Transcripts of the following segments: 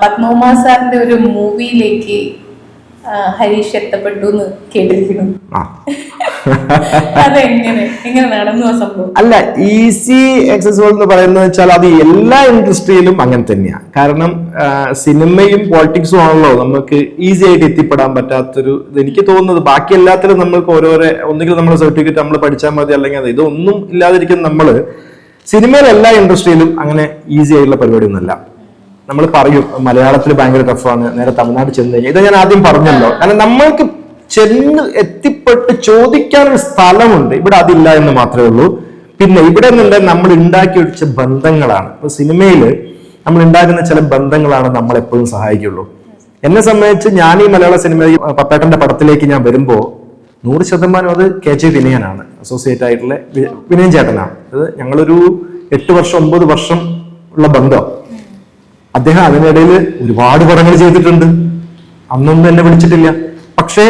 പത്മകുമാർ സാറിന്റെ ഒരു മൂവിയിലേക്ക് ഹരീഷ് എത്തപ്പെട്ടു എന്ന് കേട്ടിരിക്കുന്നു. എങ്ങനെ നടന്നു ആ സംഭവം? അല്ല, ഈസി ആക്സസിബിൾ എന്ന് പറയുന്നത് വെച്ചാൽ അത് എല്ലാ ഇൻഡസ്ട്രിയിലും അങ്ങനെ തന്നെയാണ്. കാരണം സിനിമയും പോളിറ്റിക്സും ആണല്ലോ നമുക്ക് ഈസി ആയിട്ട് എത്തിപ്പെടാൻ പറ്റാത്തൊരു എനിക്ക് തോന്നുന്നത്. ബാക്കി എല്ലാത്തിലും നമ്മൾക്ക് ഓരോരോ ഒന്നുകിൽ നമ്മുടെ സർട്ടിഫിക്കറ്റ് നമ്മൾ പഠിച്ചാൽ മതി, അല്ലെങ്കിൽ ഇതൊന്നും ഇല്ലാതിരിക്കുന്ന നമ്മള് സിനിമയിലെ എല്ലാ ഇൻഡസ്ട്രിയിലും അങ്ങനെ ഈസി ആയിട്ടുള്ള പരിപാടിയൊന്നുമല്ല. നമ്മൾ പറയും മലയാളത്തിൽ ഭയങ്കര ടഫാണ്, നേരെ തമിഴ്നാട് ചെന്ന് കഴിഞ്ഞാൽ ഇത് ഞാൻ ആദ്യം പറഞ്ഞല്ലോ. കാരണം നമ്മൾക്ക് ചെന്ന് എത്തിപ്പെട്ട് ചോദിക്കാനൊരു സ്ഥലമുണ്ട്, ഇവിടെ അതില്ല എന്ന് മാത്രമേ ഉള്ളൂ. പിന്നെ ഇവിടെ നിന്നുണ്ട് നമ്മൾ ഉണ്ടാക്കി വെച്ച ബന്ധങ്ങളാണ്. ഇപ്പൊ സിനിമയിൽ നമ്മൾ ഉണ്ടാക്കുന്ന ചില ബന്ധങ്ങളാണ് നമ്മളെപ്പോഴും സഹായിക്കുള്ളൂ. എന്നെ സംബന്ധിച്ച് ഞാൻ ഈ മലയാള സിനിമയിൽ പപ്പേട്ടന്റെ പടത്തിലേക്ക് ഞാൻ വരുമ്പോൾ 100% അത് KJ വിനയനാണ്, അസോസിയേറ്റ് ആയിട്ടുള്ള വിനയൻ ചേട്ടനാണ്. അത് ഞങ്ങളൊരു 8 വർഷം 9 വർഷം ഉള്ള ബന്ധം. അദ്ദേഹം അതിനിടയിൽ ഒരുപാട് പടങ്ങൾ ചെയ്തിട്ടുണ്ട്, അന്നൊന്നും എന്നെ വിളിച്ചിട്ടില്ല. പക്ഷെ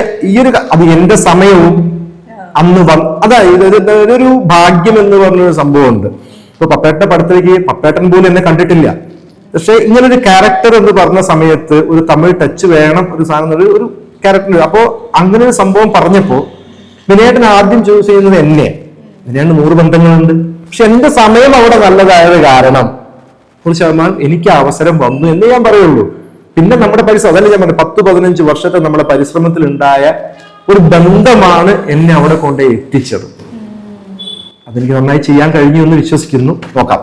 അത് എന്റെ സമയവും അന്ന് അതായത് ഒരു ഭാഗ്യം എന്ന് പറഞ്ഞൊരു സംഭവമുണ്ട്. ഇപ്പൊ പപ്പേട്ടന്റെ പടത്തിലേക്ക് പപ്പേട്ടൻ പോലും എന്നെ കണ്ടിട്ടില്ല. പക്ഷെ ഇങ്ങനൊരു ക്യാരക്ടർ എന്ന് പറഞ്ഞ സമയത്ത് ഒരു തമിഴ് ടച്ച് വേണം, ഒരു സാധനം ഒരു ക്യാരക്ടർ. അപ്പോ അങ്ങനെ ഒരു സംഭവം പറഞ്ഞപ്പോ വിനയേട്ടൻ ആദ്യം ചൂസ് ചെയ്യുന്നത് എന്നെ. വിനയേട്ടന് 100 ബന്ധങ്ങളുണ്ട്, പക്ഷെ എന്റെ സമയം അവിടെ നല്ലതായത് കാരണം 100% എനിക്ക് അവസരം വന്നു എന്ന് ഞാൻ പറയുള്ളൂ. പിന്നെ നമ്മുടെ പരിശ്രമം, അതല്ലേ ഞാൻ പറഞ്ഞു, 10-15 വർഷത്തെ നമ്മുടെ പരിശ്രമത്തിൽ ഉണ്ടായ ഒരു ബന്ധമാണ് എന്നെ അവിടെ കൊണ്ടേ എത്തിച്ചത്. അതെനിക്ക് നന്നായി ചെയ്യാൻ കഴിഞ്ഞു എന്ന് വിശ്വസിക്കുന്നു. നോക്കാം.